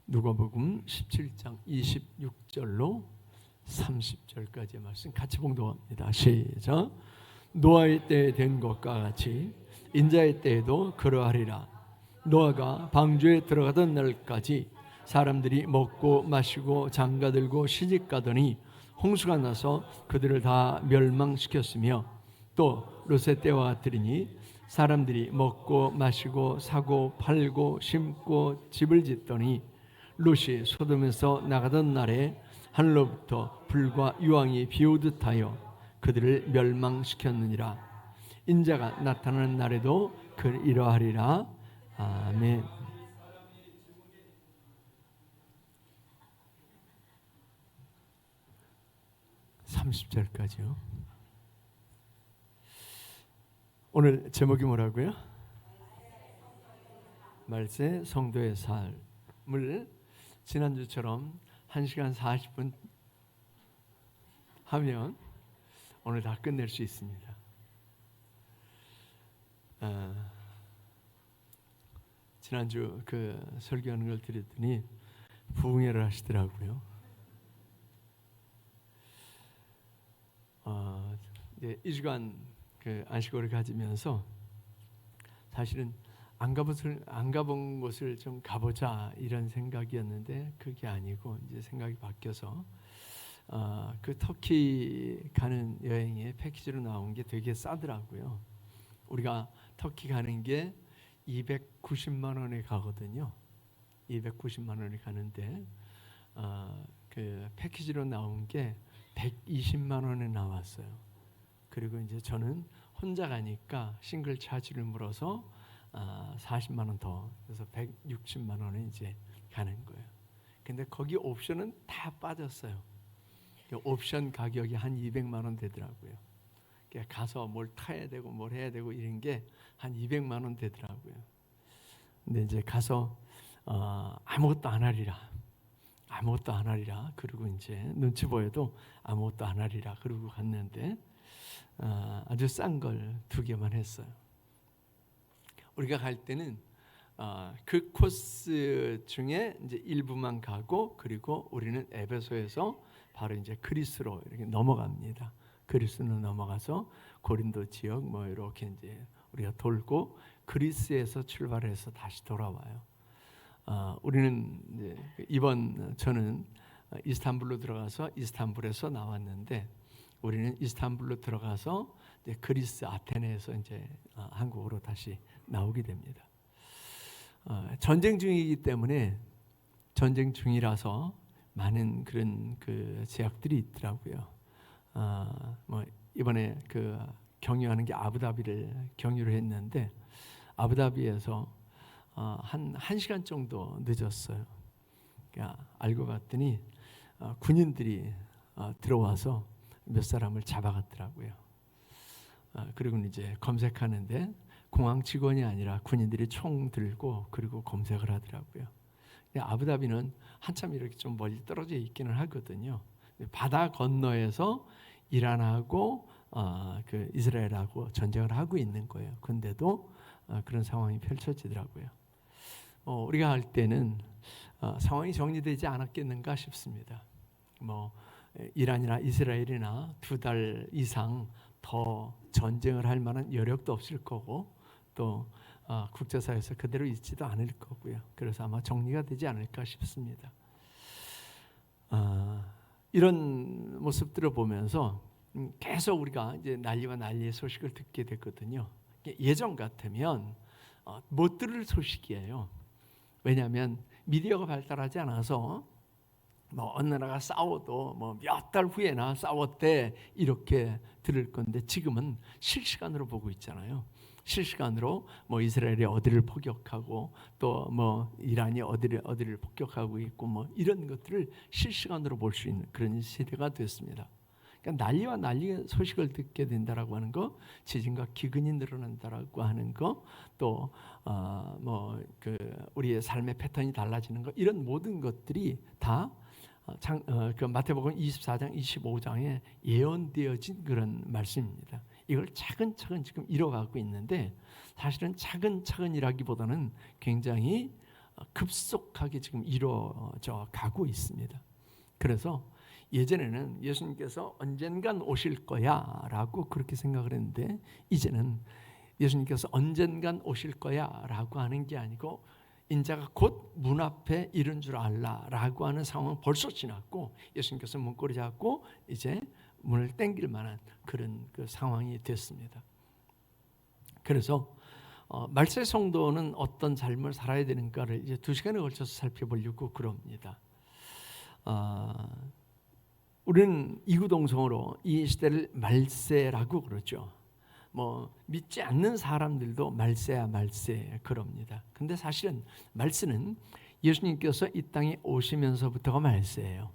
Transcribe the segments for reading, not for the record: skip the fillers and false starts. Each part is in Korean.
누가복음 17장 26절로 30절까지의 말씀 같이 봉독합니다. 시작. 노아의 때에 된 것과 같이 인자의 때에도 그러하리라. 노아가 방주에 들어가던 날까지 사람들이 먹고 마시고 장가들고 시집가더니 홍수가 나서 그들을 다 멸망시켰으며, 또 롯의 때와 같으리니 사람들이 먹고 마시고 사고 팔고 심고 집을 짓더니 롯이 소돔에서 나가던 날에 하늘로부터 불과 유황이 비오듯하여 그들을 멸망시켰느니라. 인자가 나타나는 날에도 이러하리라. 아멘. 30절까지요. 오늘 제목이 뭐라고요? 말세 성도의 삶을 지난주처럼 1시간 40분 하면 오늘 다 끝낼 수 있습니다. 지난주 그 설교하는 걸 들었더니 부흥회를 하시더라고요. 이제 2주간 그 안식월을 가지면서 사실은 안 가본 곳을 좀 가보자 이런 생각이었는데 그게 아니고 이제 생각이 바뀌어서 그 터키 가는 여행에 패키지로 나온 게 되게 싸더라고요. 우리가 터키 가는 게 290만 원에 가거든요. 290만 원에 가는데 그 패키지로 나온 게 120만 원에 나왔어요. 그리고 이제 저는 혼자 가니까 싱글 차지를 물어서 40만 원 더, 그래서 160만 원에 이제 가는 거예요. 근데 거기 옵션은 다 빠졌어요. 옵션 가격이 한 200만 원 되더라고요. 가서 뭘 타야 되고 뭘 해야 되고 이런 게 한 200만 원 되더라고요. 근데 이제 가서 아무것도 안 하리라. 아무것도 안 하리라. 그리고 이제 눈치 보여도 아무것도 안 하리라. 그러고 갔는데 아주 싼 걸 2개만 했어요. 우리가 갈 때는 그 코스 중에 이제 일부만 가고, 그리고 우리는 에베소에서 바로 이제 그리스로 이렇게 넘어갑니다. 그리스로 넘어가서 고린도 지역 뭐 이렇게 이제 우리가 돌고 그리스에서 출발해서 다시 돌아와요. 우리는 이제 저는 이스탄불로 들어가서 이스탄불에서 나왔는데, 우리는 이스탄불로 들어가서 이제 그리스 아테네에서 이제 한국으로 다시 나오게 됩니다. 전쟁 중이기 때문에, 전쟁 중이라서 많은 그런 그 제약들이 있더라고요. 뭐 이번에 그 경유하는 게 아부다비를 경유를 했는데, 아부다비에서 한 1시간 정도 늦었어요. 그러니까 알고 봤더니 군인들이 들어와서 몇 사람을 잡아갔더라고요. 그리고 이제 검색하는데 공항 직원이 아니라 군인들이 총 들고 그리고 검색을 하더라고요. 아부다비는 한참 이렇게 좀 멀리 떨어져 있기는 하거든요. 바다 건너에서 이란하고 그 이스라엘하고 전쟁을 하고 있는 거예요. 근데도 그런 상황이 펼쳐지더라고요. 우리가 할 때는 상황이 정리되지 않았겠는가 싶습니다. 뭐 이란이나 이스라엘이나 2달 이상 더 전쟁을 할 만한 여력도 없을 거고, 또 국제사회에서 그대로 있지도 않을 거고요. 그래서 아마 정리가 되지 않을까 싶습니다. 이런 모습들을 보면서 계속 우리가 이제 난리와 난리의 소식을 듣게 됐거든요. 예전 같으면 못 들을 소식이에요. 왜냐하면 미디어가 발달하지 않아서 뭐 어느 나라가 싸워도 뭐 몇 달 후에나 싸웠대 이렇게 들을 건데, 지금은 실시간으로 보고 있잖아요. 실시간으로 뭐 이스라엘이 어디를 포격하고 또 뭐 이란이 어디를 폭격하고 있고 뭐 이런 것들을 실시간으로 볼 수 있는 그런 시대가 됐습니다. 그러니까 난리와 난리의 소식을 듣게 된다라고 하는 거, 지진과 기근이 늘어난다라고 하는 거, 또 뭐 그 우리의 삶의 패턴이 달라지는 거, 이런 모든 것들이 다 그 마태복음 24장 25장에 예언되어진 그런 말씀입니다. 이걸 차근차근 지금 이뤄가고 있는데, 사실은 차근차근이라기보다는 굉장히 급속하게 지금 이루어져 가고 있습니다. 그래서 예전에는 예수님께서 언젠간 오실 거야 라고 그렇게 생각을 했는데, 이제는 예수님께서 언젠간 오실 거야 라고 하는 게 아니고 인자가 곧 문 앞에 이른 줄 알라 라고 하는 상황은 벌써 지났고, 예수님께서 문고리 잡고 이제 문을 땡길 만한 그런 그 상황이 됐습니다. 그래서 말세 성도는 어떤 삶을 살아야 되는가를 이제 2시간에 걸쳐서 살펴보려고 그럽니다. 우리는 이구동성으로 이 시대를 말세라고 그러죠. 믿지 않는 사람들도 말세야 말세 그럽니다. 근데 사실은 말세는 예수님께서 이 땅에 오시면서부터가 말세예요.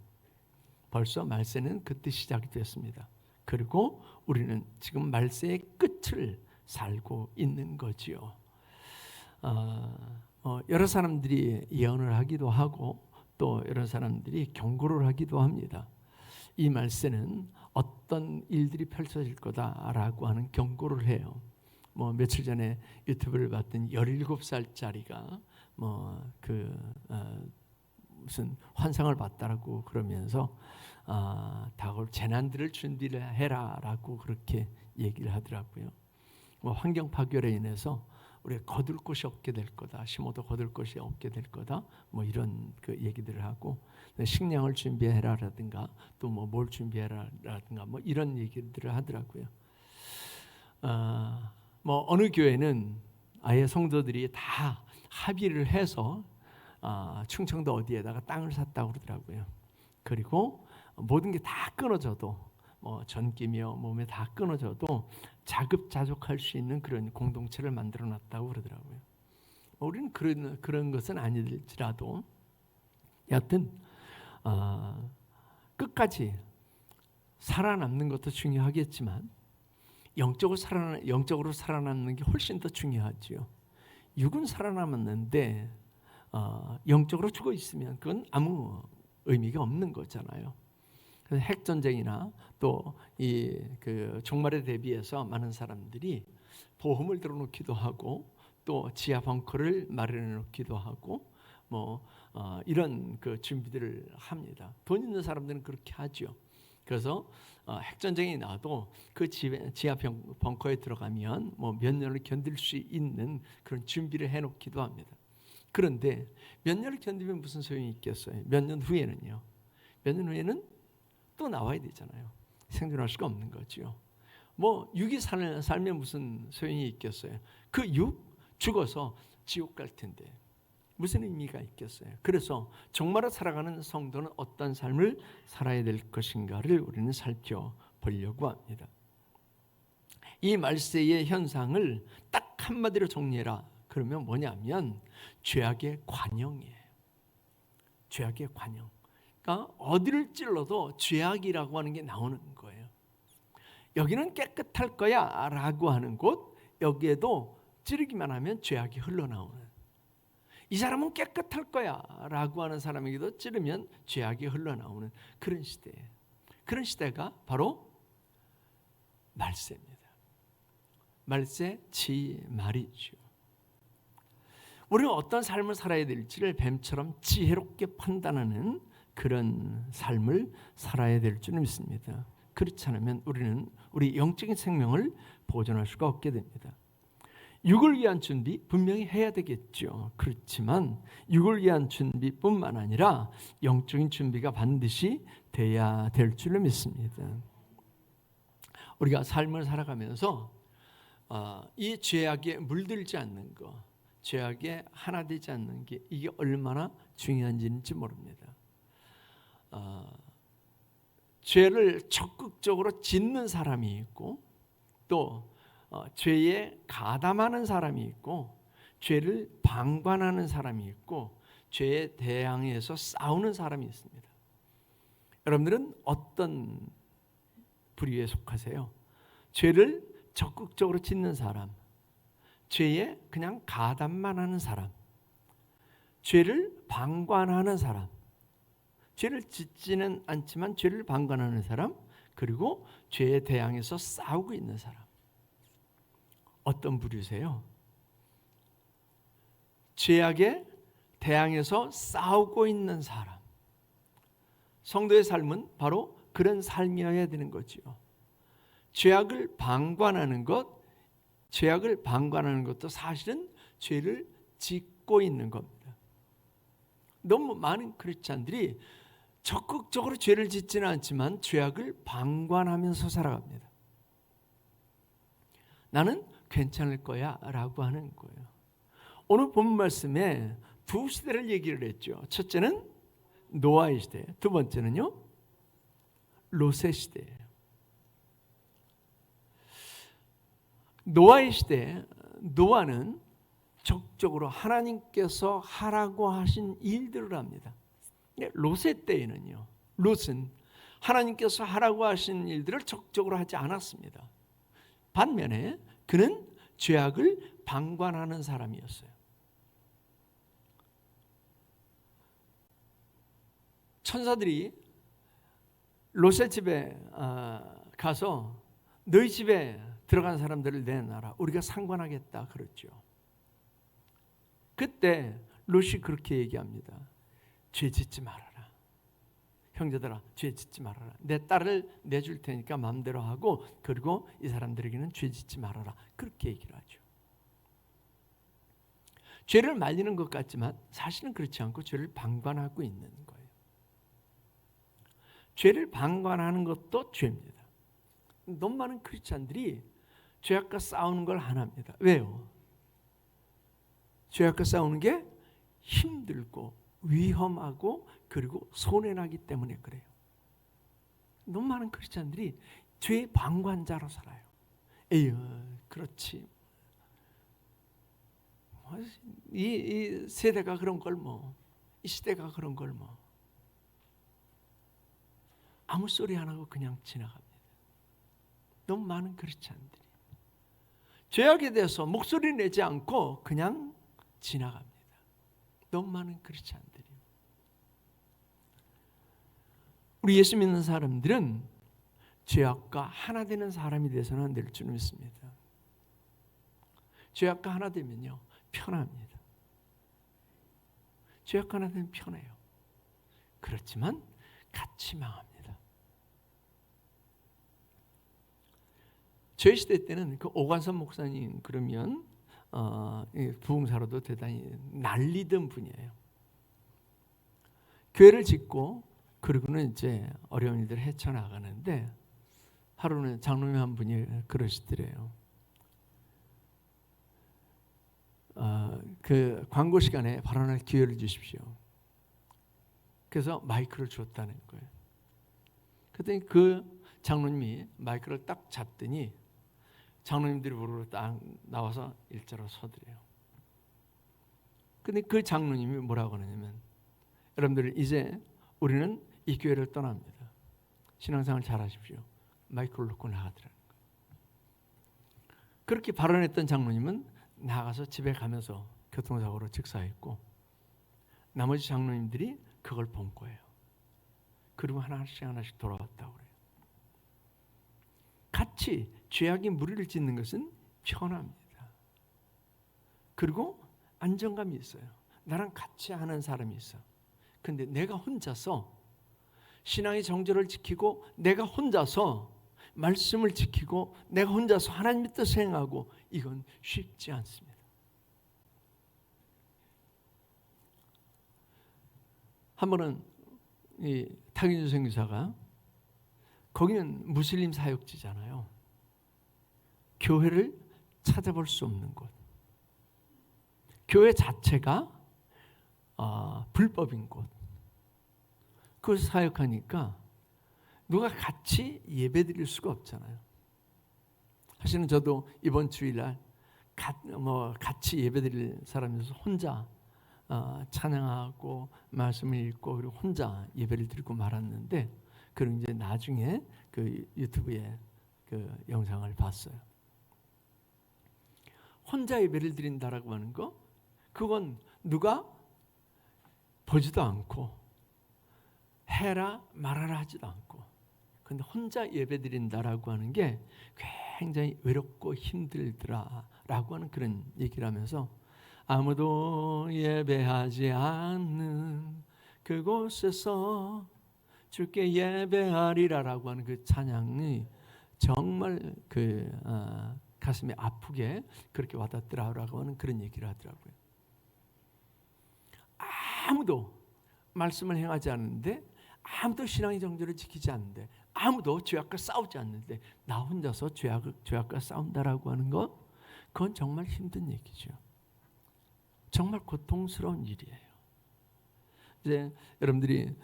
벌써 말세는 그때 시작이 됐습니다. 그리고 우리는 지금 말세의 끝을 살고 있는 거지요. 여러 사람들이 예언을 하기도 하고 또 여러 사람들이 경고를 하기도 합니다. 이 말세는 어떤 일들이 펼쳐질 거다라고 하는 경고를 해요. 며칠 전에 유튜브를 봤더니 17살짜리가 무슨 환상을 봤다라고 그러면서 다가올 재난들을 준비를 해라라고 그렇게 얘기를 하더라고요. 환경 파괴로 인해서 우리가 거둘 곳이 없게 될 거다, 심어도 거둘 곳이 없게 될 거다, 이런 그 얘기들을 하고, 식량을 준비해라라든가 또 뭘 준비해라라든가 이런 얘기들을 하더라고요. 어느 교회는 아예 성도들이 다 합의를 해서 충청도 어디에다가 땅을 샀다고 그러더라고요. 그리고 모든 게 다 끊어져도 전기며 몸에 다 끊어져도 자급자족할 수 있는 그런 공동체를 만들어놨다고 그러더라고요. 우리는 그런 것은 아닐지라도 여하튼 끝까지 살아남는 것도 중요하겠지만 영적으로 살아남는 게 훨씬 더 중요하지요. 육은 살아남았는데 영적으로 죽어 있으면 그건 아무 의미가 없는 거잖아요. 그래서 핵 전쟁이나 또 이 종말에 대비해서 많은 사람들이 보험을 들어놓기도 하고 또 지하 벙커를 마련해 놓기도 하고 이런 그 준비들을 합니다. 돈 있는 사람들은 그렇게 하죠. 그래서 핵 전쟁이 나도 그 지하 벙커에 들어가면 몇 년을 견딜 수 있는 그런 준비를 해 놓기도 합니다. 그런데 몇 년을 견디면 무슨 소용이 있겠어요? 몇 년 후에는요. 몇 년 후에는 또 나와야 되잖아요. 생존할 수가 없는 거죠. 육이 살면 무슨 소용이 있겠어요? 그 육 죽어서 지옥 갈 텐데 무슨 의미가 있겠어요? 그래서 정말로 살아가는 성도는 어떤 삶을 살아야 될 것인가를 우리는 살펴보려고 합니다. 이 말세의 현상을 딱 한마디로 정리해라. 그러면 뭐냐면 죄악의 관영이에요. 죄악의 관영. 그러니까 어디를 찔러도 죄악이라고 하는 게 나오는 거예요. 여기는 깨끗할 거야 라고 하는 곳, 여기에도 찌르기만 하면 죄악이 흘러나오는, 이 사람은 깨끗할 거야 라고 하는 사람에게도 찌르면 죄악이 흘러나오는 그런 시대예요. 그런 시대가 바로 말세입니다. 말세 지말이죠. 우리는 어떤 삶을 살아야 될지를 뱀처럼 지혜롭게 판단하는 그런 삶을 살아야 될 줄 믿습니다. 그렇지 않으면 우리는 우리 영적인 생명을 보존할 수가 없게 됩니다. 육을 위한 준비 분명히 해야 되겠죠. 그렇지만 육을 위한 준비뿐만 아니라 영적인 준비가 반드시 돼야 될 줄로 믿습니다. 우리가 삶을 살아가면서 이 죄악에 물들지 않는 것, 죄악에 하나 되지 않는 게 이게 얼마나 중요한지는 모릅니다. 죄를 적극적으로 짓는 사람이 있고 또 죄에 가담하는 사람이 있고 죄를 방관하는 사람이 있고 죄에 대항해서 싸우는 사람이 있습니다. 여러분들은 어떤 부류에 속하세요? 죄를 적극적으로 짓는 사람, 죄에 그냥 가담만 하는 사람, 죄를 방관하는 사람, 죄를 짓지는 않지만 죄를 방관하는 사람, 그리고 죄에 대항해서 싸우고 있는 사람. 어떤 부류세요? 죄악에 대항해서 싸우고 있는 사람. 성도의 삶은 바로 그런 삶이어야 되는 거지요. 죄악을 방관하는 것도 사실은 죄를 짓고 있는 겁니다. 너무 많은 크리스찬들이 적극적으로 죄를 짓지는 않지만 죄악을 방관하면서 살아갑니다. 나는 괜찮을 거야 라고 하는 거예요. 오늘 본 말씀에 두 시대를 얘기를 했죠. 첫째는 노아의 시대, 두 번째는요 롯의 시대예요. 노아의 시대, 노아는 적극적으로 하나님께서 하라고 하신 일들을 합니다. 롯의 때에는요, 롯은 하나님께서 하라고 하신 일들을 적극적으로 하지 않았습니다. 반면에 그는 죄악을 방관하는 사람이었어요. 천사들이 롯의 집에 가서 너희 집에 들어간 사람들을 내놔라, 우리가 상관하겠다 그랬죠. 그때 롯이 그렇게 얘기합니다. 죄 짓지 말아라. 형제들아, 죄 짓지 말아라. 내 딸을 내줄 테니까 마음대로 하고, 그리고 이 사람들에게는 죄 짓지 말아라. 그렇게 얘기를 하죠. 죄를 말리는 것 같지만 사실은 그렇지 않고 죄를 방관하고 있는 거예요. 죄를 방관하는 것도 죄입니다. 너무 많은 크리스찬들이 죄악과 싸우는 걸 안 합니다. 왜요? 죄악과 싸우는 게 힘들고 위험하고 그리고 손해나기 때문에 그래요. 너무 많은 크리스찬들이 죄 방관자로 살아요. 에휴, 그렇지. 이 세대가 그런 걸 뭐, 이 시대가 그런 걸 뭐. 아무 소리 안 하고 그냥 지나갑니다. 너무 많은 크리스찬들이 죄악에 대해서 목소리 내지 않고 그냥 지나갑니다. 너무 많은 크리스찬들이. 우리 예수 믿는 사람들은 죄악과 하나 되는 사람이 되서는 안 될 줄 믿습니다. 죄악과 하나 되면요 편합니다. 죄악과 하나 되면 편해요. 그렇지만 같이 망합니다. 저희 시대 때는 그 오관선 목사님 그러면 부흥사로도 대단히 날리던 분이에요. 교회를 짓고 그러고는 이제 어려운 일들을 헤쳐나가는데 하루는 장로님 한 분이 그러시더래요. 그 광고 시간에 발언할 기회를 주십시오. 그래서 마이크를 줬다는 거예요. 그랬더니 그 장로님이 마이크를 딱 잡더니 장로님들이 우르르 딱 나와서 일자로 서더래요. 근데 그 장로님이 뭐라고 하냐면, 여러분들 이제 우리는 이 교회를 떠납니다. 신앙생활 잘 하십시오. 마이크를 놓고 나가더라는 거예요. 그렇게 발언했던 장로님은 나가서 집에 가면서 교통사고로 즉사했고, 나머지 장로님들이 그걸 본 거예요. 그리고 하나씩 돌아왔다고 그래요. 같이 죄악의 무리를 짓는 것은 편합니다. 그리고 안정감이 있어요. 나랑 같이 하는 사람이 있어. 근데 내가 혼자서 신앙의 정절을 지키고, 내가 혼자서 말씀을 지키고, 내가 혼자서 하나님의 뜻을 행하고, 이건 쉽지 않습니다. 한 번은 이 탁인주 선교사가, 거기는 무슬림 사역지잖아요. 교회를 찾아볼 수 없는 곳. 교회 자체가 불법인 곳. 그걸 사역하니까 누가 같이 예배드릴 수가 없잖아요. 사실은 저도 이번 주일날 같이 예배드릴 사람이어서 혼자 찬양하고 말씀을 읽고 그리고 혼자 예배를 드리고 말았는데, 그리고 이제 나중에 그 유튜브에 그 영상을 봤어요. 혼자 예배를 드린다라고 하는 거, 그건 누가 보지도 않고 해라 말하라 하지도 않고, 근데 혼자 예배 드린다라고 하는 게 굉장히 외롭고 힘들더라라고 하는 그런 얘기를 하면서, 아무도 예배하지 않는 그곳에서 주께 예배하리라라고 하는 그 찬양이 정말 가슴에 아프게 그렇게 와닿더라라고 하는 그런 얘기를 하더라고요. 아무도 말씀을 행하지 않는데, 아무도 신앙의 정절을 지키지 않는데, 아무도 죄악과 싸우지 않는데 나 혼자서 죄악과 싸운다라고 하는 것, 그건 정말 힘든 얘기죠. 정말 고통스러운 일이에요. 이제 여러분들이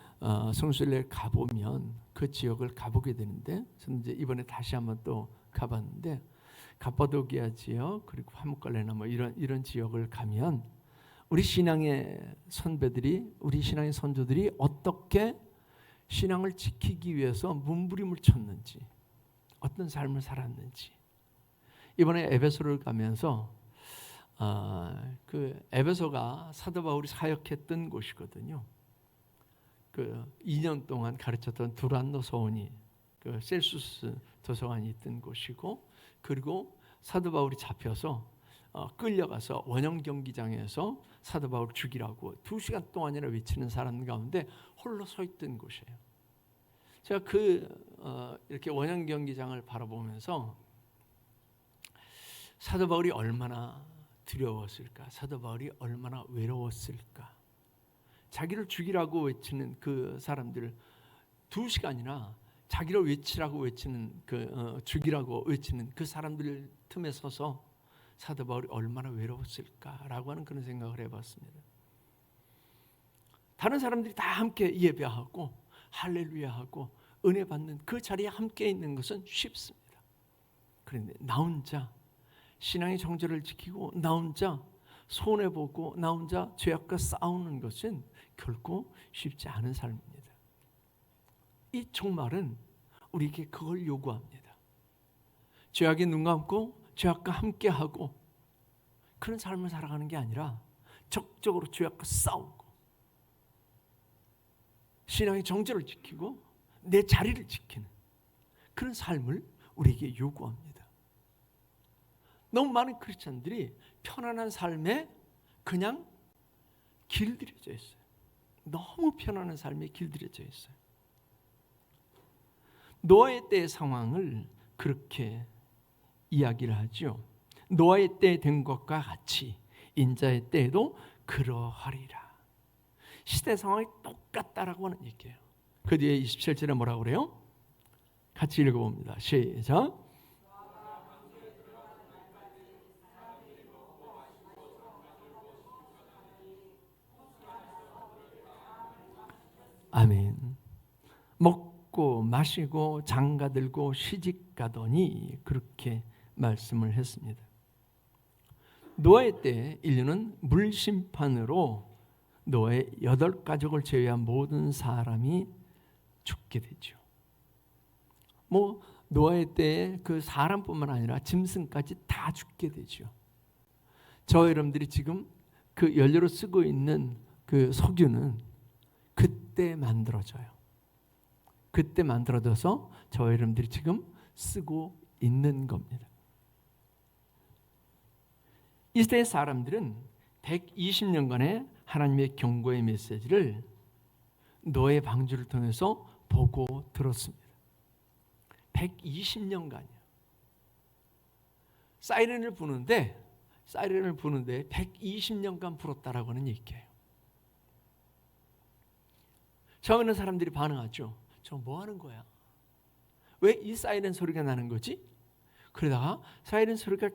성수일에 가보면 그 지역을 가보게 되는데, 저는 이제 이번에 다시 한번 또 가봤는데, 갑바도기아 지역 그리고 화목갈레나 뭐 이런 지역을 가면 우리 신앙의 선배들이, 우리 신앙의 선조들이 어떻게 신앙을 지키기 위해서 몸부림을 쳤는지, 어떤 삶을 살았는지. 이번에 에베소를 가면서 그 에베소가 사도 바울이 사역했던 곳이거든요. 그 2년 동안 가르쳤던 두란노 서원이 그 셀수스 도서관이 있던 곳이고, 그리고 사도 바울이 잡혀서 끌려가서 원형 경기장에서 사도 바울 죽이라고 2시간 동안이나 외치는 사람 가운데 홀로 서 있던 곳이에요. 제가 이렇게 원형 경기장을 바라보면서 사도 바울이 얼마나 두려웠을까, 사도 바울이 얼마나 외로웠을까. 자기를 죽이라고 외치는 그 사람들 2시간이나 자기를 외치라고 외치는 죽이라고 외치는 그 사람들 틈에 서서 사도 바울이 얼마나 외로웠을까라고 하는 그런 생각을 해봤습니다. 다른 사람들이 다 함께 예배하고 할렐루야하고 은혜 받는 그 자리에 함께 있는 것은 쉽습니다. 그런데 나 혼자 신앙의 정절을 지키고, 나 혼자 손해보고, 나 혼자 죄악과 싸우는 것은 결코 쉽지 않은 삶입니다. 이 종말은 우리에게 그걸 요구합니다. 죄악에 눈 감고 죄악과 함께하고 그런 삶을 살아가는 게 아니라 적극적으로 죄악과 싸우고 신앙의 정절을 지키고 내 자리를 지키는 그런 삶을 우리에게 요구합니다. 너무 많은 크리스찬들이 편안한 삶에 그냥 길들여져 있어요. 너무 편안한 삶에 길들여져 있어요. 노아의 때의 상황을 그렇게 이야기를 하죠. 노아의 때 된 것과 같이 인자의 때에도 그러하리라. 시대 상황이 똑같다라고 하는 얘기예요. 그 뒤에 27절에 뭐라고 그래요? 같이 읽어봅니다. 시작. 아멘. 먹고 마시고 장가들고 시집가더니 그렇게 말씀을 했습니다. 노아의 때 인류는 물심판으로 노아의 8가족을 제외한 모든 사람이 죽게 되죠. 뭐 노아의 때에 그 사람뿐만 아니라 짐승까지 다 죽게 되죠. 저 여러분들이 지금 그 연료로 쓰고 있는 그 석유는 그때 만들어져요. 그때 만들어져서 저 여러분들이 지금 쓰고 있는 겁니다. 이 시대의 사람들은 120년간의 하나님의 경고의 메시지를 노아의 방주를 통해서 보고 들었습니다. 120년간이요. 사이렌을 부는데 120년간 불었다라고 하는 얘기예요. 처음에는 사람들이 반응하죠. 저 뭐 하는 거야? 왜 이 사이렌 소리가 나는 거지? 그러다가 사이렌 소리가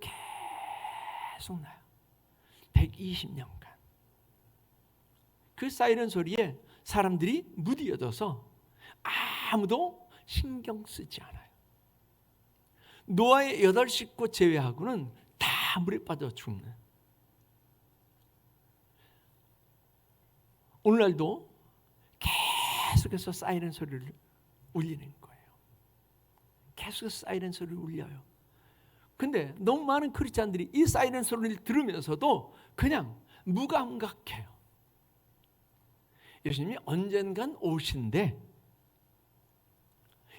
계속 나요. 120년간. 그 사이렌 소리에 사람들이 무디어져서 아무도 신경 쓰지 않아요. 노아의 8식구 제외하고는 다 물에 빠져 죽는. 오늘날도 계속해서 사이렌 소리를 울리는 거예요. 계속해서 사이렌 소리를 울려요. 근데 너무 많은 크리스찬들이 이 사이렌 소리를 들으면서도 그냥 무감각해요. 예수님이 언젠간 오신대.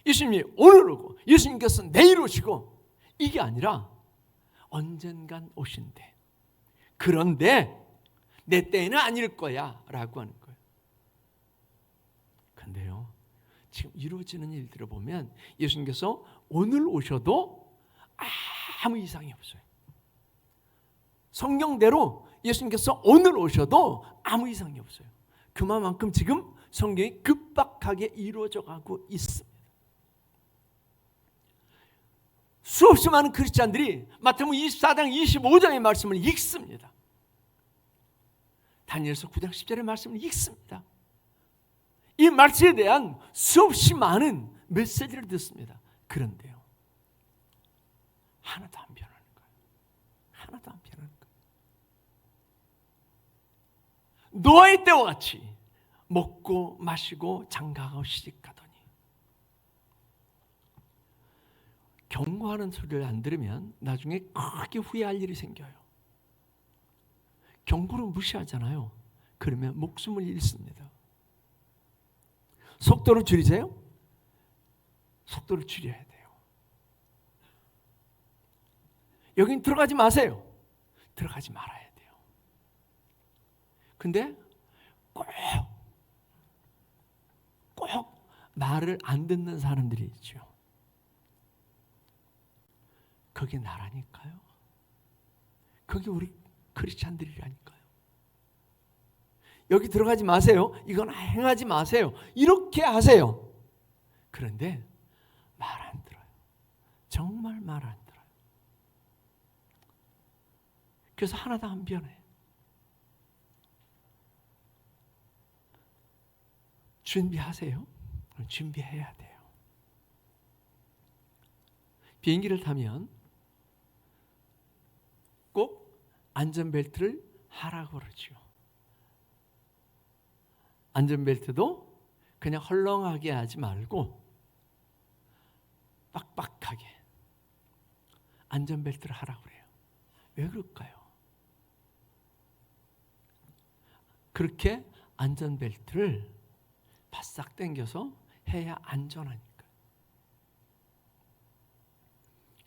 예수님이 오늘 오고 예수님께서 내일 오시고 이게 아니라 언젠간 오신대. 그런데 내 때에는 아닐 거야 라고 하는 거예요. 그런데요, 지금 이루어지는 일들을 보면 예수님께서 오늘 오셔도 아무 이상이 없어요. 성경대로 예수님께서 오늘 오셔도 아무 이상이 없어요. 그만큼 지금 성경이 급박하게 이루어져 가고 있습니다. 수없이 많은 크리스찬들이 마태복음 24장 25장의 말씀을 읽습니다. 다니엘서 9장 10절의 말씀을 읽습니다. 이 말씀에 대한 수없이 많은 메시지를 듣습니다. 그런데요, 하나도 안 변하는 거예요. 하나도 안 변하는 거예요. 노아의 때와 같이 먹고 마시고 장가가고 시집가더니, 경고하는 소리를 안 들으면 나중에 크게 후회할 일이 생겨요. 경고를 무시하잖아요. 그러면 목숨을 잃습니다. 속도를 줄이세요? 속도를 줄여야 돼요. 여긴 들어가지 마세요. 들어가지 말아야 돼요. 근데 꼭 말을 안 듣는 사람들이 있죠. 그게 나라니까요. 그게 우리 크리스찬들이라니까요. 여기 들어가지 마세요. 이건 행하지 마세요. 이렇게 하세요. 그런데 말 안 들어요. 정말 말 안 들어요. 그래서 하나도 안 변해. 준비하세요. 준비해야 돼요. 비행기를 타면 꼭 안전벨트를 하라고 그러죠. 안전벨트도 그냥 헐렁하게 하지 말고 빡빡하게 안전벨트를 하라고 그래요. 왜 그럴까요? 그렇게 안전벨트를 바싹 당겨서 해야 안전하니까.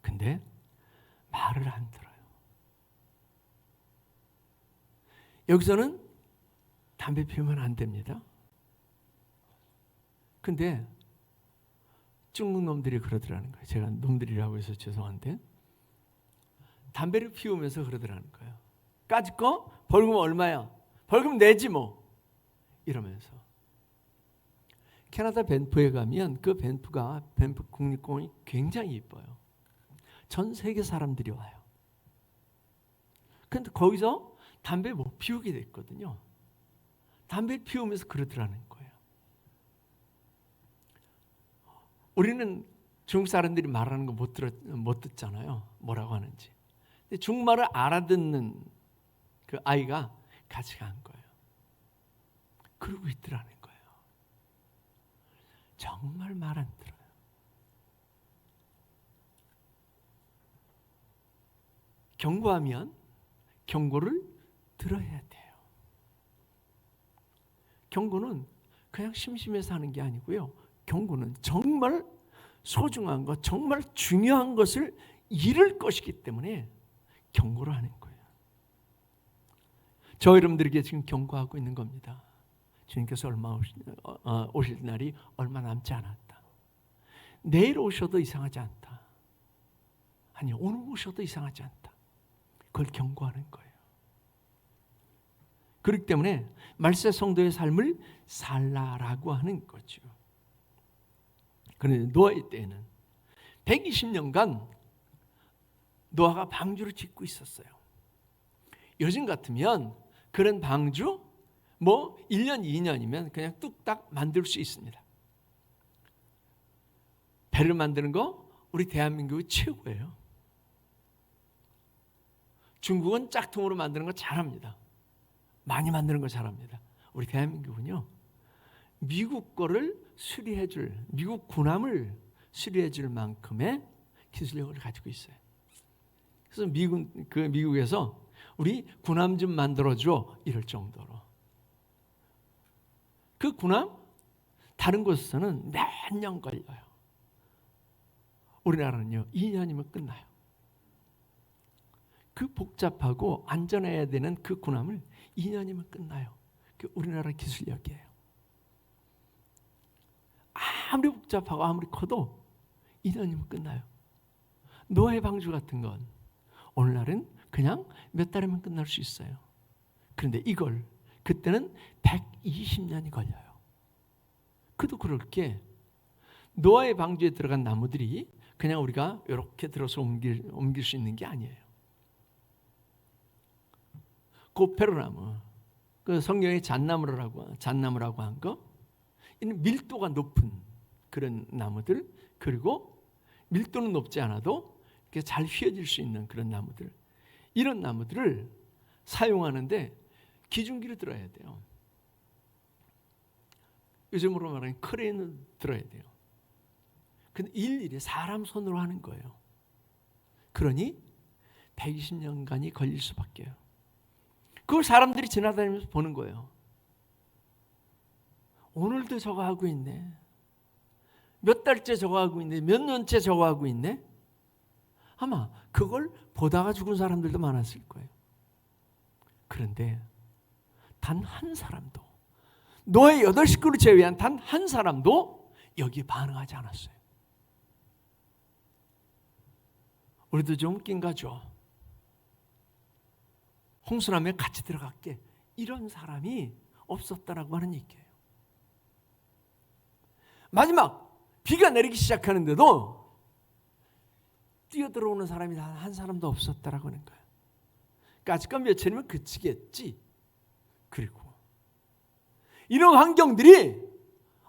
근데 말을 안 들어요. 여기서는 담배 피우면 안 됩니다. 근데 중국 놈들이 그러더라는 거예요. 제가 놈들이라고 해서 죄송한데, 담배를 피우면서 그러더라는 거예요. 까짓 거 벌금 얼마야? 벌금 내지 뭐. 이러면서. 캐나다 밴프에 가면 그 밴프 국립공원이 굉장히 이뻐요. 전 세계 사람들이 와요. 그런데 거기서 담배 못 피우게 됐거든요. 담배 피우면서 그러더라는 거예요. 우리는 중국 사람들이 말하는 거 못 듣잖아요. 뭐라고 하는지. 근데 중국말을 알아듣는 그 아이가 같이 간 거예요. 그러고 있더라는 거예요. 정말 말 안 들어요. 경고하면 경고를 들어야 돼요. 경고는 그냥 심심해서 하는 게 아니고요. 경고는 정말 소중한 것, 정말 중요한 것을 잃을 것이기 때문에 경고를 하는 거예요. 저 여러분들에게 지금 경고하고 있는 겁니다. 주님께서 오실 날이 얼마 남지 않았다. 내일 오셔도 이상하지 않다. 아니, 오늘 오셔도 이상하지 않다. 그걸 경고하는 거예요. 그렇기 때문에 말세 성도의 삶을 살라라고 하는 거죠. 그런데 노아의 때에는 120년간 노아가 방주를 짓고 있었어요. 요즘 같으면 그런 방주 1년, 2년이면 그냥 뚝딱 만들 수 있습니다. 배를 만드는 거 우리 대한민국이 최고예요. 중국은 짝퉁으로 만드는 거 잘합니다. 많이 만드는 거 잘합니다. 우리 대한민국은요, 미국 거를 수리해줄, 미국 군함을 수리해줄 만큼의 기술력을 가지고 있어요. 그래서 미국에서 우리 군함 좀 만들어줘 이럴 정도로. 그 군함 다른 곳에서는 몇 년 걸려요. 우리나라는요 2년이면 끝나요. 그 복잡하고 안전해야 되는 그 군함을 2년이면 끝나요. 그 우리나라 기술력이에요. 아무리 복잡하고 아무리 커도 2년이면 끝나요. 노아의 방주 같은 건 오늘날은 그냥 몇 달이면 끝날 수 있어요. 그런데 이걸 그때는 120년이 걸려요. 그도 그럴 게 노아의 방주에 들어간 나무들이 그냥 우리가 이렇게 들어서 옮길 수 있는 게 아니에요. 고페로나무, 그 성경에 잣나무라고 한 거, 이는 밀도가 높은 그런 나무들, 그리고 밀도는 높지 않아도 이렇게 잘 휘어질 수 있는 그런 나무들, 이런 나무들을 사용하는데 기중기를 들어야 돼요. 요즘으로 말하면 크레인을 들어야 돼요. 근데 일일이 사람 손으로 하는 거예요. 그러니 120년간이 걸릴 수밖에요. 그걸 사람들이 지나다니면서 보는 거예요. 오늘도 저거 하고 있네. 몇 달째 저거 하고 있네. 몇 년째 저거 하고 있네. 아마 그걸 보다가 죽은 사람들도 많았을 거예요. 그런데 단 한 사람도, 노아의 8 식구를 제외한 단 한 사람도 여기에 반응하지 않았어요. 우리도 좀 웃긴 거죠. 홍수남에 같이 들어갈게, 이런 사람이 없었다라고 하는 얘기예요. 마지막 비가 내리기 시작하는데도 뛰어들어오는 사람이 단 한 사람도 없었다라고 하는 거예요. 까짓건 며칠이면 그치겠지. 그리고 이런 환경들이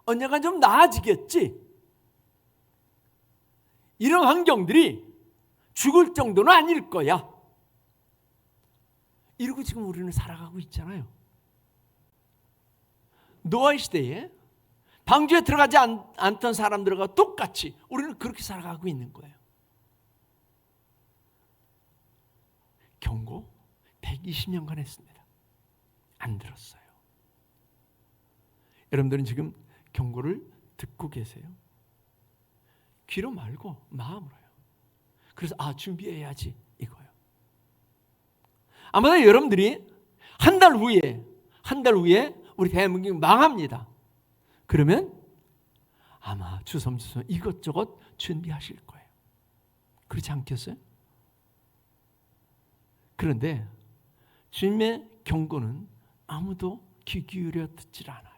언젠가 좀 나아지겠지. 이런 환경들이 죽을 정도는 아닐 거야. 이러고 지금 우리는 살아가고 있잖아요. 노아의 시대에 방주에 들어가지 않던 사람들과 똑같이 우리는 그렇게 살아가고 있는 거예요. 경고 120년간 했습니다. 안 들었어요. 여러분들은 지금 경고를 듣고 계세요. 귀로 말고 마음으로요. 그래서 준비해야지 이거예요. 아마도 여러분들이 한 달 후에 우리 대한민국이 망합니다. 그러면 아마 주섬주섬 이것저것 준비하실 거예요. 그렇지 않겠어요? 그런데 주님의 경고는 아무도 귀 기울여 듣질 않아요.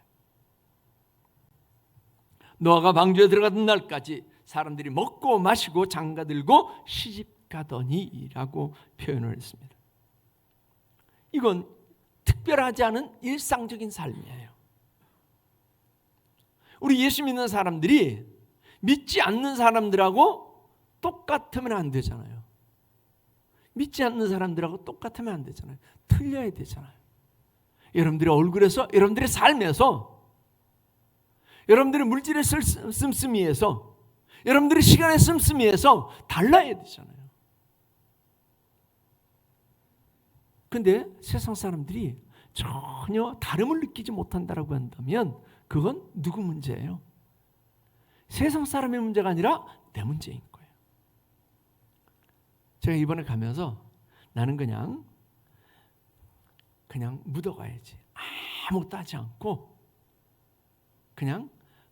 노아가 방주에 들어가던 날까지 사람들이 먹고 마시고 장가들고 시집가더니라고 표현을 했습니다. 이건 특별하지 않은 일상적인 삶이에요. 우리 예수 믿는 사람들이 믿지 않는 사람들하고 똑같으면 안 되잖아요. 믿지 않는 사람들하고 똑같으면 안 되잖아요. 틀려야 되잖아요. 여러분들의 얼굴에서, 여러분들의 삶에서, 여러분들의 물질의 씀씀이에서, 여러분들의 시간의 씀씀이에서 달라야 되잖아요. 근데 세상 사람들이 전혀 다름을 느끼지 못한다라고 한다면 그건 누구 문제예요? 세상 사람의 문제가 아니라 내 문제인 거예요. 제가 이번에 가면서 나는 그냥 묻어가야지. 아무것도 하지 않고 그냥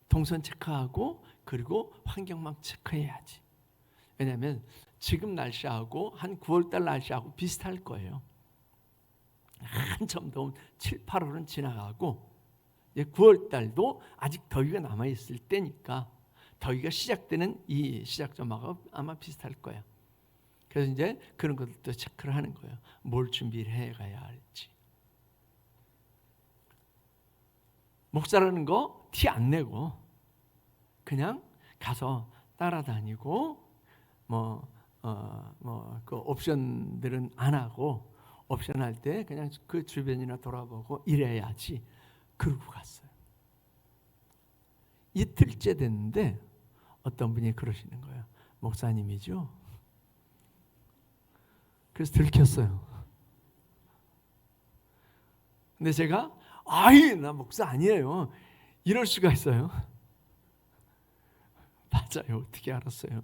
동선 체크하고 그리고 환경만 체크해야지. 왜냐하면 지금 날씨하고 한 9월달 날씨하고 비슷할 거예요. 한참 더운 7, 8월은 지나가고 9월달도 아직 더위가 남아있을 때니까 더위가 시작되는 이 시작점하고 아마 비슷할 거예요. 그래서 이제 그런 것도 체크를 하는 거예요. 뭘 준비를 해가야 할지. 목사라는 거 티 안 내고 그냥 가서 따라다니고 그 옵션들은 안 하고 옵션 할 때 그냥 그 주변이나 돌아보고 이래야지. 그러고 갔어요. 이틀째 됐는데 어떤 분이 그러시는 거예요. 목사님이죠? 그래서 들켰어요. 근데 제가 나 목사 아니에요. 이럴 수가 있어요. 맞아요. 어떻게 알았어요?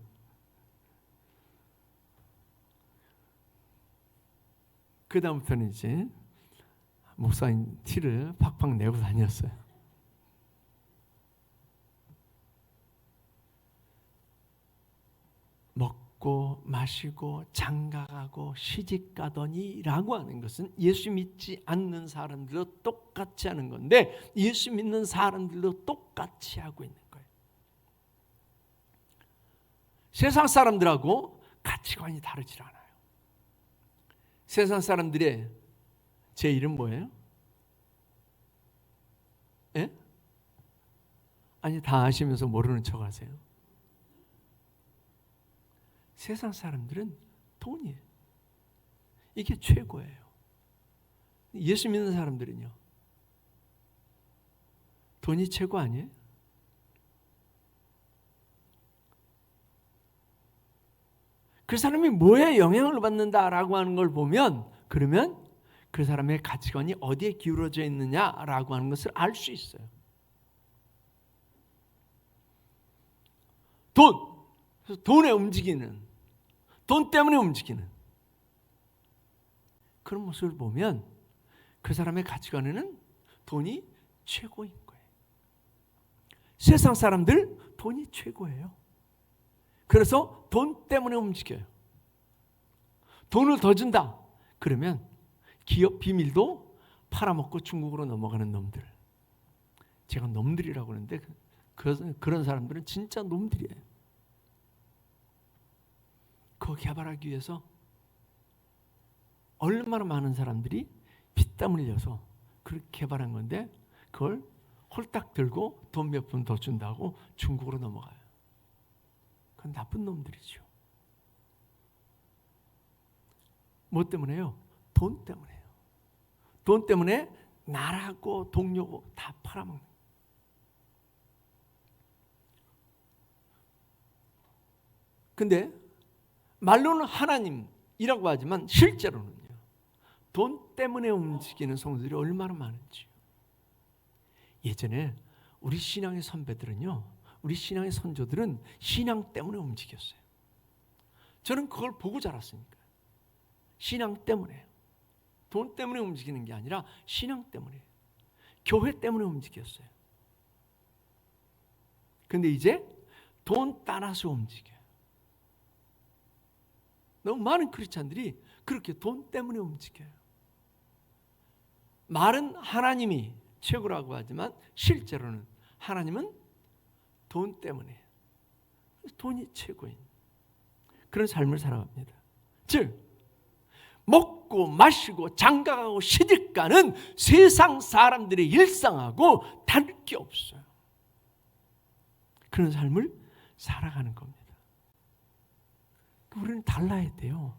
그다음부터는 이제 목사님 티를 팍팍 내고 다녔어요. 먹고 마시고 장가가고 시집가더니 라고 하는 것은 예수 믿지 않는 사람들도 똑같이 하는 건데 예수 믿는 사람들도 똑같이 하고 있는 거예요. 세상 사람들하고 가치관이 다르지 않아요. 세상 사람들의 제 이름 뭐예요? 예? 아니 다 아시면서 모르는 척 하세요. 세상 사람들은 돈이에요. 이게 최고예요. 예수 믿는 사람들은요. 돈이 최고 아니에요? 그 사람이 뭐에 영향을 받는다라고 하는 걸 보면 그러면 그 사람의 가치관이 어디에 기울어져 있느냐라고 하는 것을 알 수 있어요. 돈에 움직이는, 돈 때문에 움직이는 그런 모습을 보면 그 사람의 가치관에는 돈이 최고인 거예요. 세상 사람들 돈이 최고예요. 그래서 돈 때문에 움직여요. 돈을 더 준다. 그러면 기업 비밀도 팔아먹고 중국으로 넘어가는 놈들. 제가 놈들이라고 그러는데 그런 사람들은 진짜 놈들이에요. 그거 개발하기 위해서 얼마나 많은 사람들이 피땀 흘려서 그렇게 개발한 건데 그걸 홀딱 들고 돈 몇 푼 더 준다고 중국으로 넘어가요. 그건 나쁜 놈들이죠. 뭐 때문에요? 돈 때문에요. 돈 때문에 나라고 동료고 다 팔아먹는. 근데 말로는 하나님이라고 하지만 실제로는요. 돈 때문에 움직이는 성도들이 얼마나 많은지요. 예전에 우리 신앙의 선배들은요. 우리 신앙의 선조들은 신앙 때문에 움직였어요. 저는 그걸 보고 자랐으니까. 신앙 때문에. 돈 때문에 움직이는 게 아니라 신앙 때문에. 교회 때문에 움직였어요. 근데 이제 돈 따라서 움직여요. 너무 많은 크리스찬들이 그렇게 돈 때문에 움직여요. 말은 하나님이 최고라고 하지만 실제로는 하나님은 돈 때문에 돈이 최고인 그런 삶을 살아갑니다. 즉 먹고 마시고 장가가고 시집가는 세상 사람들의 일상하고 다를 게 없어요. 그런 삶을 살아가는 겁니다. 우리는 달라야 돼요.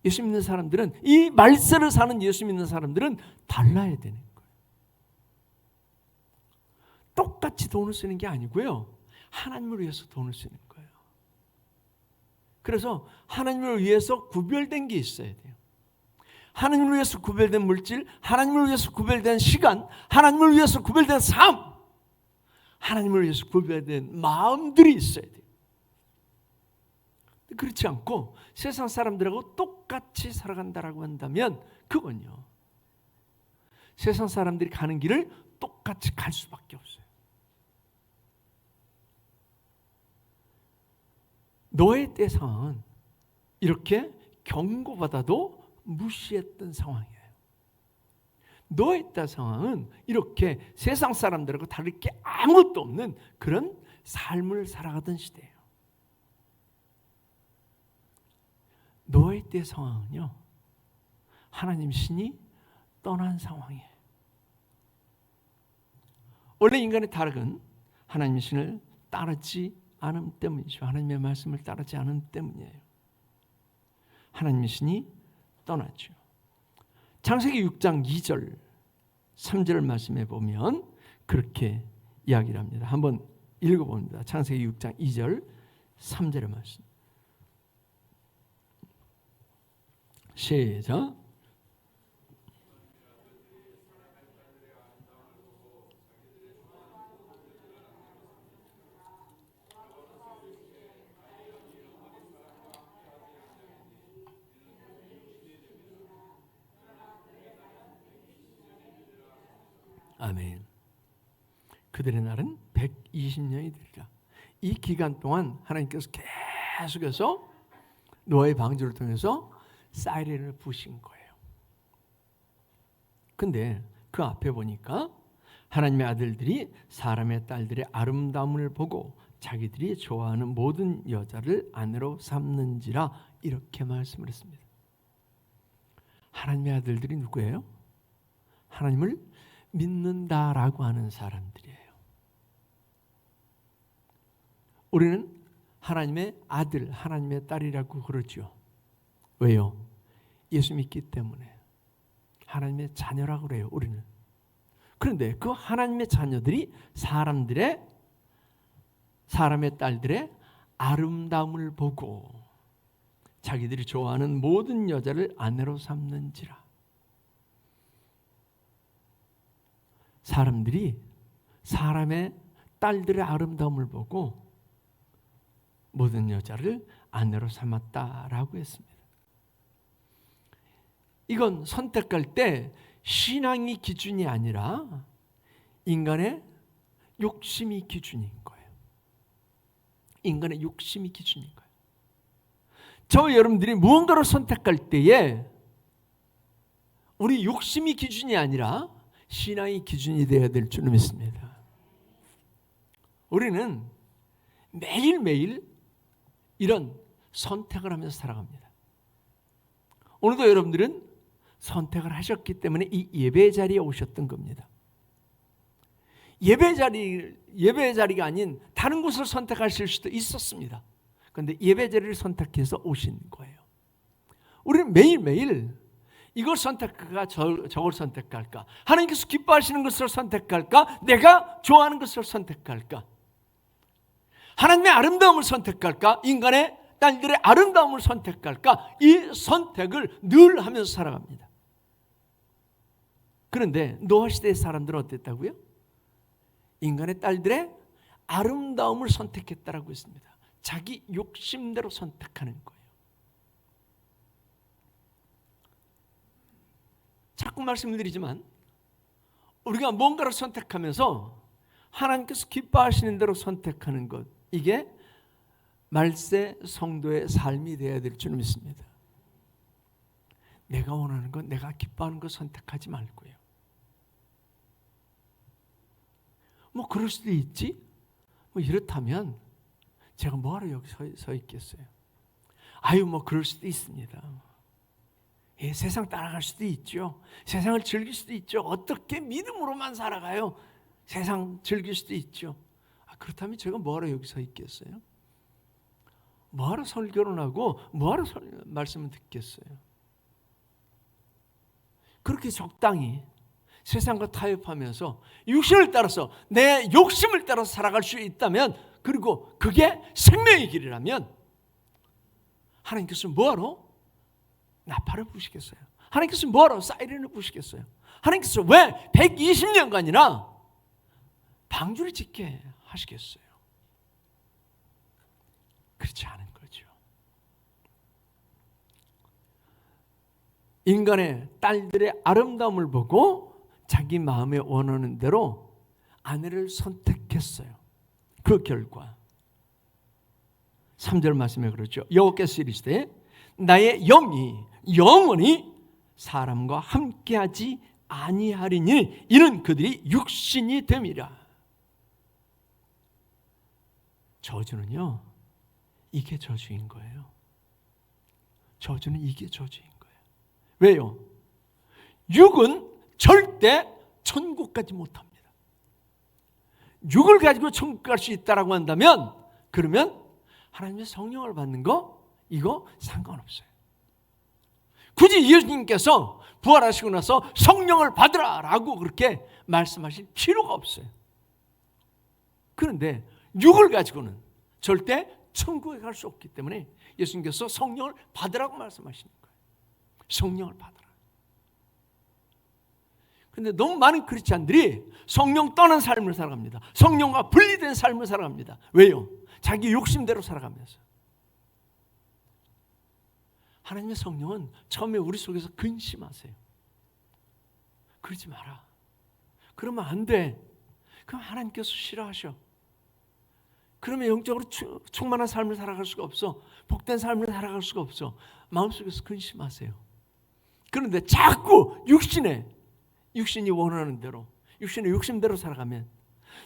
예수 믿는 사람들은 이 말세를 사는 예수 믿는 사람들은 달라야 되는 거예요. 똑같이 돈을 쓰는 게 아니고요. 하나님을 위해서 돈을 쓰는 거예요. 그래서 하나님을 위해서 구별된 게 있어야 돼요. 하나님을 위해서 구별된 물질, 하나님을 위해서 구별된 시간, 하나님을 위해서 구별된 삶, 하나님을 위해서 구별된 마음들이 있어야 돼요. 그렇지 않고 세상 사람들하고 똑같이 살아간다라고 한다면 그건요. 세상 사람들이 가는 길을 똑같이 갈 수밖에 없어요. 노예 때 상황은 이렇게 경고받아도 무시했던 상황이에요. 노예 때 상황은 이렇게 세상 사람들하고 다를 게 아무것도 없는 그런 삶을 살아가던 시대예요. 노예 때 상황은요. 하나님 신이 떠난 상황이에요. 원래 인간의 타락은 하나님 신을 따르지 않음 때문이죠. 하나님의 말씀을 따르지 않음 때문이에요. 하나님의 신이 떠났죠. 창세기 6장 2절 3절 말씀에 보면 그렇게 이야기를 합니다. 한번 읽어봅니다. 창세기 6장 2절 3절의 말씀. 시작. 아멘. 그들의 날은 120년이 되리라. 이 기간 동안 하나님께서 계속해서 노아의 방주를 통해서 사이렌을 부신 거예요. 근데 그 앞에 보니까 하나님의 아들들이 사람의 딸들의 아름다움을 보고 자기들이 좋아하는 모든 여자를 아내로 삼는지라 이렇게 말씀을 했습니다. 하나님의 아들들이 누구예요? 하나님을 믿는다라고 하는 사람들이에요. 우리는 하나님의 아들, 하나님의 딸이라고 그러죠. 왜요? 예수 믿기 때문에. 하나님의 자녀라고 그래요, 우리는. 그런데 그 하나님의 자녀들이 사람의 딸들의 아름다움을 보고 자기들이 좋아하는 모든 여자를 아내로 삼는지라. 사람들이 사람의 딸들의 아름다움을 보고 모든 여자를 아내로 삼았다라고 했습니다. 이건 선택할 때 신앙이 기준이 아니라 인간의 욕심이 기준인 거예요. 인간의 욕심이 기준인 거예요. 저와 여러분들이 무언가를 선택할 때에 우리 욕심이 기준이 아니라 신앙이 기준이 되어야 될 줄 믿습니다. 우리는 매일매일 이런 선택을 하면서 살아갑니다. 오늘도 여러분들은 선택을 하셨기 때문에 이 예배 자리에 오셨던 겁니다. 예배 자리가 아닌 다른 곳을 선택하실 수도 있었습니다. 그런데 예배 자리를 선택해서 오신 거예요. 우리는 매일매일 이걸 선택할까 저걸 선택할까, 하나님께서 기뻐하시는 것을 선택할까, 내가 좋아하는 것을 선택할까, 하나님의 아름다움을 선택할까, 인간의 딸들의 아름다움을 선택할까, 이 선택을 늘 하면서 살아갑니다. 그런데 노아 시대의 사람들은 어땠다고요? 인간의 딸들의 아름다움을 선택했다라고 했습니다. 자기 욕심대로 선택하는 거예요. 자꾸 말씀드리지만 우리가 뭔가를 선택하면서 하나님께서 기뻐하시는 대로 선택하는 것, 이게 말세 성도의 삶이 되어야 될 줄 믿습니다. 내가 원하는 것, 내가 기뻐하는 것 선택하지 말고요. 뭐 그럴 수도 있지. 뭐 이렇다면 제가 뭐하러 여기 서 있겠어요. 아유, 뭐 그럴 수도 있습니다. 예, 세상 따라갈 수도 있죠. 세상을 즐길 수도 있죠. 어떻게 믿음으로만 살아가요? 세상 즐길 수도 있죠. 그렇다면 제가 뭐하러 여기 서 있겠어요? 뭐하러 설교를 하고 뭐하러 말씀을 듣겠어요? 그렇게 적당히 세상과 타협하면서 육신을 따라서 내 욕심을 따라서 살아갈 수 있다면, 그리고 그게 생명의 길이라면 하나님께서 뭐하러 나팔을 부시겠어요? 하나님께서 뭐하러 사이렌을 부시겠어요? 하나님께서 왜 120년간이나 방주를 짓게 하시겠어요? 그렇지 않은 거죠. 인간의 딸들의 아름다움을 보고 자기 마음에 원하는 대로 아내를 선택했어요. 그 결과 3절 말씀에 그렇죠. 여호와께서 이르시되 나의 영이 영원히 사람과 함께하지 아니하리니 이는 그들이 육신이 됨이라. 저주는요, 이게 저주인 거예요. 저주는 이게 저주인 거예요. 왜요? 육은 절대 천국 가지 못합니다. 육을 가지고 천국 갈 수 있다라고 한다면, 그러면 하나님의 성령을 받는 거 이거 상관없어요. 굳이 예수님께서 부활하시고 나서 성령을 받으라라고 그렇게 말씀하실 필요가 없어요. 그런데 육을 가지고는 절대 천국에 갈 수 없기 때문에 예수님께서 성령을 받으라고 말씀하시는 거예요. 성령을 받으라. 그런데 너무 많은 크리스찬들이 성령 떠난 삶을 살아갑니다. 성령과 분리된 삶을 살아갑니다. 왜요? 자기 욕심대로 살아가면서. 하나님의 성령은 처음에 우리 속에서 근심하세요. 그러지 마라. 그러면 안 돼. 그럼 하나님께서 싫어하셔. 그러면 영적으로 충만한 삶을 살아갈 수가 없어. 복된 삶을 살아갈 수가 없어. 마음속에서 근심하세요. 그런데 자꾸 육신이 원하는 대로, 육신의 욕심대로 살아가면,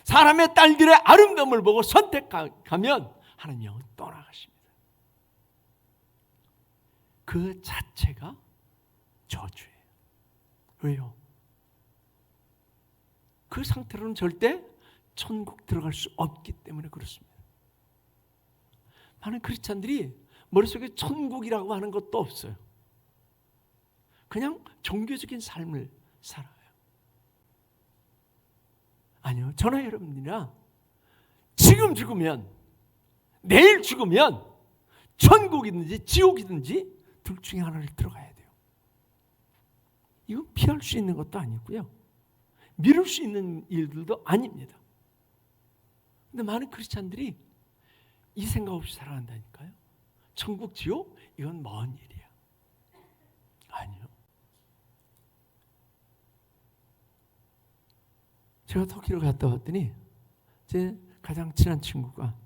사람의 딸들의 아름다움을 보고 선택하면 하나님 영은 떠나가십니다. 그 자체가 저주예요. 왜요? 그 상태로는 절대 천국 들어갈 수 없기 때문에 그렇습니다. 많은 크리스찬들이 머릿속에 천국이라고 하는 것도 없어요. 그냥 종교적인 삶을 살아요. 아니요, 저나 여러분들이나 지금 죽으면, 내일 죽으면 천국이든지 지옥이든지 둘 중에 하나를 들어가야 돼요. 이건 피할 수 있는 것도 아니고요, 미룰 수 있는 일들도 아닙니다. 근데 많은 크리스찬들이 이 생각 없이 살아간다니까요. 천국, 지옥, 이건 먼 일이야. 아니요. 제가 터키를 갔다 왔더니 제 가장 친한 친구가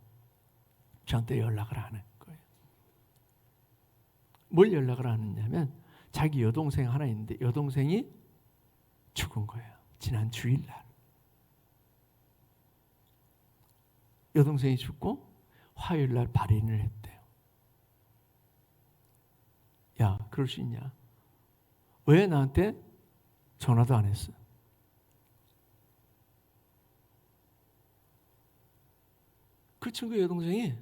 저한테 연락을 하는 거예요. 뭘 연락을 하느냐면, 자기 여동생 하나 있는데 여동생이 죽은 거예요. 지난 주일날. 여동생이 죽고 화요일날 발인을 했대요. 야, 그럴 수 있냐? 왜 나한테 전화도 안 했어? 그 친구 여동생이,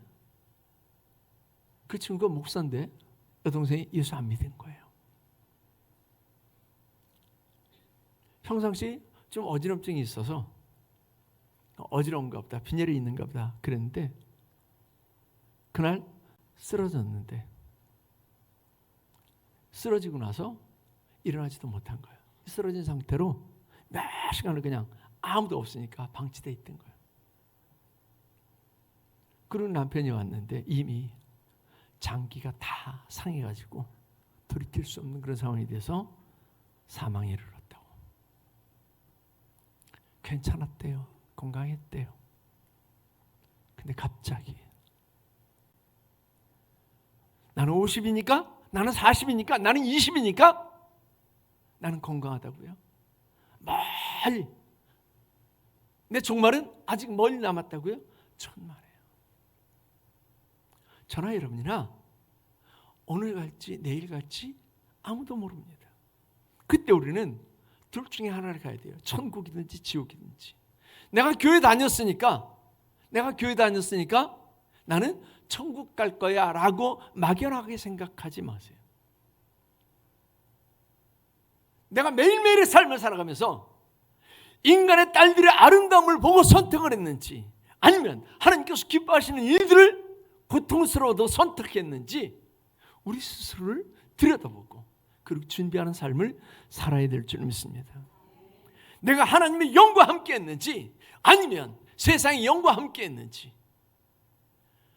그 친구가 목사인데 여동생이 예수 안 믿은 거예요. 평상시 좀 어지럼증이 있어서 어지러운가 보다, 빈혈이 있는가 보다 그랬는데 그날 쓰러졌는데, 쓰러지고 나서 일어나지도 못한 거예요. 쓰러진 상태로 몇 시간을 그냥 아무도 없으니까 방치돼 있던 거예요. 그런 남편이 왔는데 이미 장기가 다 상해가지고 돌이킬 수 없는 그런 상황이 돼서 사망에 이르렀다고. 괜찮았대요. 건강했대요. 근데 갑자기 나는 50이니까, 나는 40이니까, 나는 20이니까 나는 건강하다고요? 멀리, 내 종말은 아직 멀리 남았다고요? 천만에요. 저나 여러분이나 오늘 갈지 내일 갈지 아무도 모릅니다. 그때 우리는 둘 중에 하나를 가야 돼요. 천국이든지 지옥이든지. 내가 교회 다녔으니까 나는 천국 갈 거야 라고 막연하게 생각하지 마세요. 내가 매일매일의 삶을 살아가면서 인간의 딸들의 아름다움을 보고 선택을 했는지, 아니면 하나님께서 기뻐하시는 일들을 고통스러워도 선택했는지 우리 스스로를 들여다보고 그리고 준비하는 삶을 살아야 될 줄 믿습니다. 내가 하나님의 영과 함께 했는지, 아니면 세상의 영과 함께 했는지,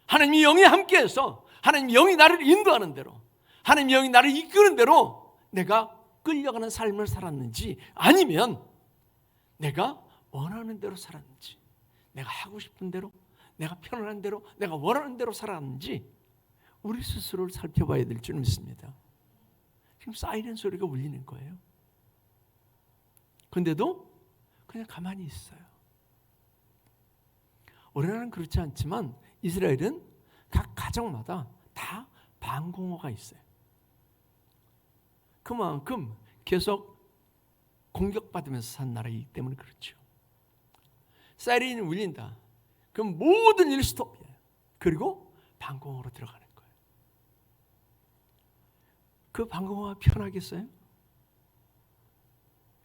하나님의 영이 함께해서 하나님의 영이 나를 인도하는 대로, 하나님의 영이 나를 이끄는 대로 내가 끌려가는 삶을 살았는지, 아니면 내가 원하는 대로 살았는지, 내가 하고 싶은 대로, 내가 편안한 대로, 내가 원하는 대로 살았는지 우리 스스로를 살펴봐야 될 줄 믿습니다. 지금 사이렌 소리가 울리는 거예요. 근데도 그냥 가만히 있어요. 우리나라는 그렇지 않지만 이스라엘은 각 가정마다 다 방공호가 있어요. 그만큼 계속 공격받으면서 산 나라이기 때문에 그렇죠. 사이렌이 울린다. 그럼 모든 일 스톱이에요. 그리고 방공호로 들어가는 거예요. 그 방공호가 편하겠어요?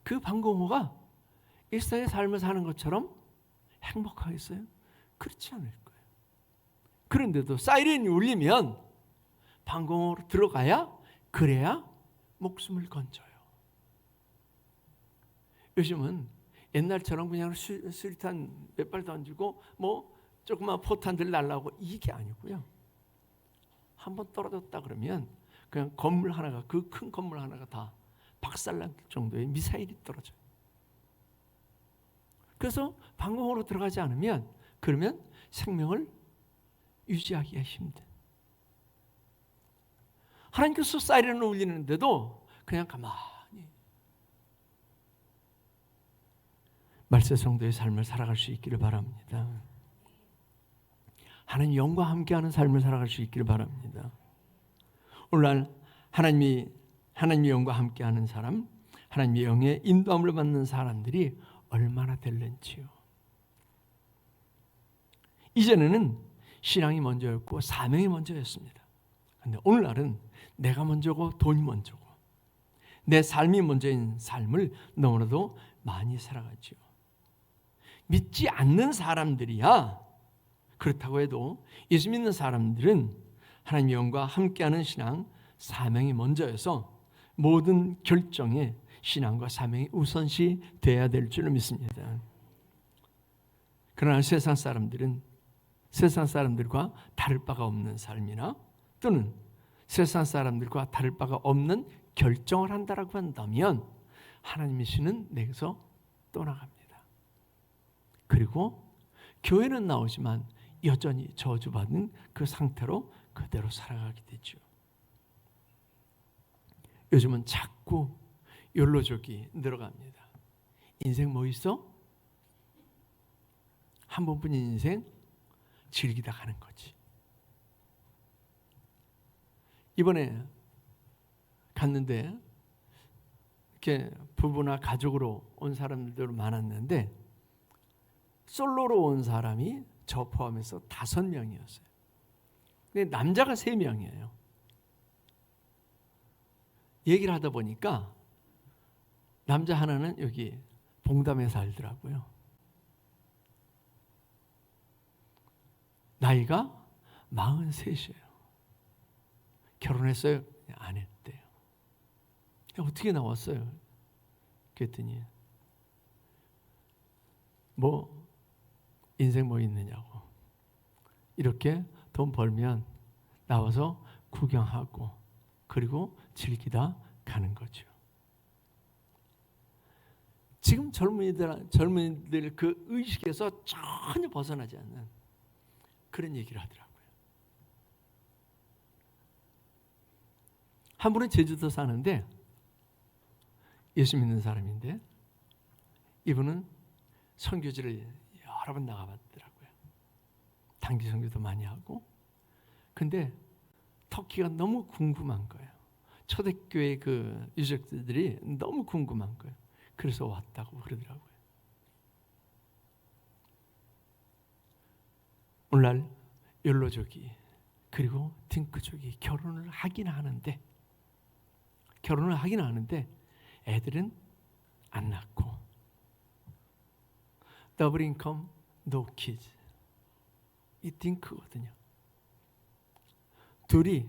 그 방공호가 일상의 삶을 사는 것처럼 행복하겠어요? 그렇지 않을 거예요. 그런데도 사이렌이 울리면 방공호로 들어가야, 그래야 목숨을 건져요. 요즘은 옛날처럼 그냥 수리탄 몇 발 던지고 뭐 조그만 포탄들 날라오고 이게 아니고요. 한번 떨어졌다 그러면 그냥 건물 하나가, 그 큰 건물 하나가 다 박살날 정도의 미사일이 떨어져요. 그래서 방공호로 들어가지 않으면 그러면 생명을 유지하기가 힘든. 하나님께서 사이렌을 울리는데도 그냥 가만히 말세 성도의 삶을 살아갈 수 있기를 바랍니다. 하나님 영과 함께하는 삶을 살아갈 수 있기를 바랍니다. 오늘날 하나님의 영과 함께하는 사람, 하나님의 영의 인도함을 받는 사람들이 얼마나 될는지요. 이전에는 신앙이 먼저였고 사명이 먼저였습니다. 그런데 오늘날은 내가 먼저고 돈이 먼저고 내 삶이 먼저인 삶을 너무나도 많이 살아가죠. 믿지 않는 사람들이야 그렇다고 해도 예수 믿는 사람들은 하나님의 영과 함께하는 신앙, 사명이 먼저여서 모든 결정에 신앙과 사명이 우선시 돼야 될 줄을 믿습니다. 그러나 세상 사람들은 세상 사람들과 다를 바가 없는 삶이나 또는 세상 사람들과 다를 바가 없는 결정을 한다라고 한다면 하나님의 신은 내게서 떠나갑니다. 그리고 교회는 나오지만 여전히 저주받은 그 상태로 그대로 살아가게 되죠. 요즘은 자꾸 욜로족이 늘어갑니다. 인생 뭐 있어? 한 번뿐인 인생 즐기다 가는 거지. 이번에 갔는데 이렇게 부부나 가족으로 온 사람들도 많았는데 솔로로 온 사람이 저 포함해서 5명이었어요. 근데 남자가 3명이에요. 얘기를 하다 보니까 남자 하나는 여기 봉담에 살더라고요. 나이가 43이에요. 결혼했어요? 안 했대요. 어떻게 나왔어요? 그랬더니 뭐 인생 뭐 있느냐고. 이렇게 돈 벌면 나와서 구경하고 그리고 즐기다 가는 거죠. 지금 젊은이들 그 의식에서 전혀 벗어나지 않는 그런 얘기를 하더라고요. 한 분은 제주도 사는데 예수 믿는 사람인데 이분은 선교지를 여러 번 나가봤더라고요. 단기 선교도 많이 하고. 근데 터키가 너무 궁금한 거예요. 초대교회 그 유적지들이 너무 궁금한 거예요. 그래서 왔다고 그러더라고요. 오늘날 욜로족이 그리고 딩크족이 결혼을 하긴 하는데 애들은 안 낳고 더블 인컴 노 키즈 이 딩크거든요. 둘이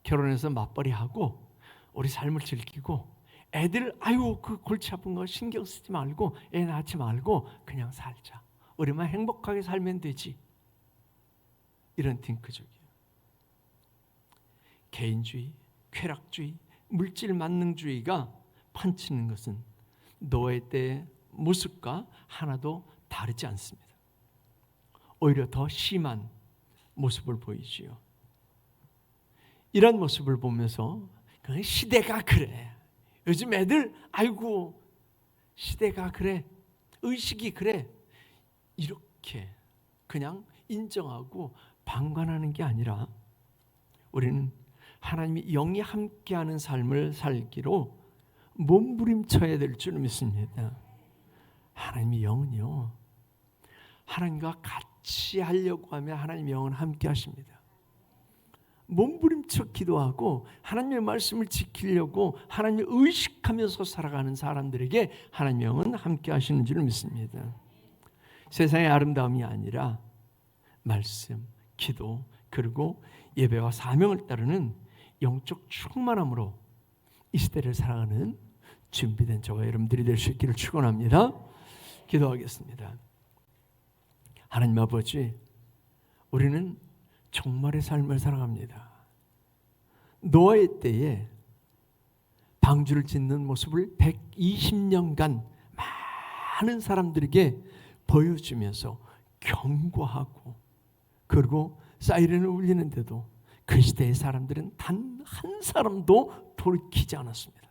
결혼해서 맞벌이하고 우리 삶을 즐기고 애들 아유 그 골치 아픈 거 신경 쓰지 말고 애 낳지 말고 그냥 살자. 우리만 행복하게 살면 되지. 이런 딩크족이에요. 개인주의, 쾌락주의, 물질 만능주의가 판치는 것은 노예 때의 모습과 하나도 다르지 않습니다. 오히려 더 심한 모습을 보이지요. 이런 모습을 보면서 시대가 그래. 요즘 애들 아이고 시대가 그래. 의식이 그래. 이렇게 그냥 인정하고 방관하는 게 아니라 우리는 하나님이 영이 함께하는 삶을 살기로 몸부림쳐야 될 줄 믿습니다. 하나님의 영은요. 하나님과 같이 하려고 하면 하나님의 영은 함께 하십니다. 몸부림쳐 기도하고 하나님의 말씀을 지키려고 하나님을 의식하면서 살아가는 사람들에게 하나님의 영은 함께 하시는 줄 믿습니다. 세상의 아름다움이 아니라 말씀, 기도, 그리고 예배와 사명을 따르는 영적 충만함으로 이 시대를 살아가는 준비된 저와 여러분들이 될 수 있기를 축원합니다. 기도하겠습니다. 하나님 아버지, 우리는 종말의 삶을 살아갑니다. 노아의 때에 방주를 짓는 모습을 120년간 많은 사람들에게 보여주면서 경고하고, 그리고 사이렌을 울리는데도 그 시대의 사람들은 단 한 사람도 돌이키지 않았습니다.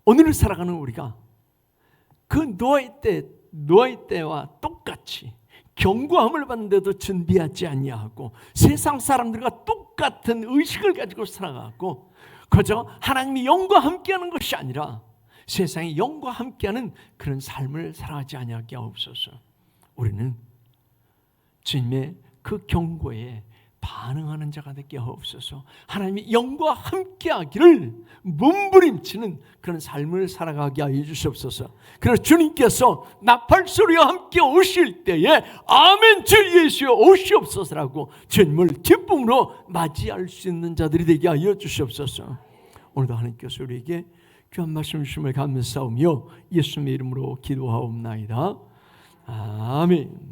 오늘을 살아가는 우리가 그 노아의 때와 똑같이 경고함을 받는데도 준비하지 아니하고 세상 사람들과 똑같은 의식을 가지고 살아가고, 그저 하나님이 영과 함께하는 것이 아니라 세상이 영과 함께하는 그런 삶을 살아가지 아니하게 하옵소서. 우리는 주님의 그 경고에 반응하는 자가 되게 하옵소서. 하나님이 영과 함께하기를 몸부림치는 그런 삶을 살아가게 하여 주시옵소서. 그래서 주님께서 나팔소리와 함께 오실 때에 아멘 주 예수여 오시옵소서라고 주님을 기쁨으로 맞이할 수 있는 자들이 되게 하여 주시옵소서. 오늘도 하나님께서 우리에게 귀한 말씀 주심을 감사하며 예수님의 이름으로 기도하옵나이다. 아멘.